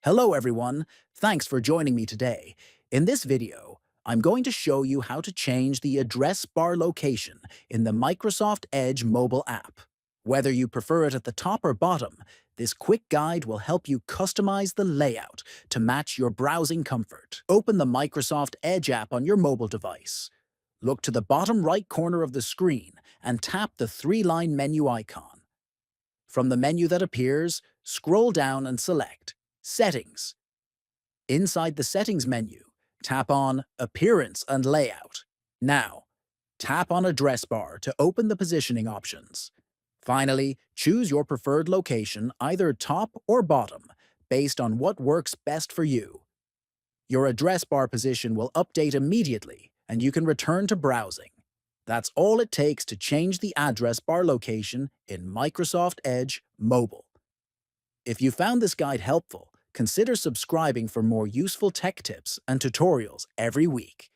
Hello everyone, thanks for joining me today. In this video, I'm going to show you how to change the address bar location in the Microsoft Edge mobile app. Whether you prefer it at the top or bottom, this quick guide will help you customize the layout to match your browsing comfort. Open the Microsoft Edge app on your mobile device. Look to the bottom right corner of the screen and tap the three-line menu icon. From the menu that appears, scroll down and select Settings. Inside the Settings menu, tap on Appearance and Layout. Now, tap on Address Bar to open the positioning options. Finally, choose your preferred location, either top or bottom, based on what works best for you. Your address bar position will update immediately, and you can return to browsing. That's all it takes to change the address bar location in Microsoft Edge Mobile. If you found this guide helpful, consider subscribing for more useful tech tips and tutorials every week.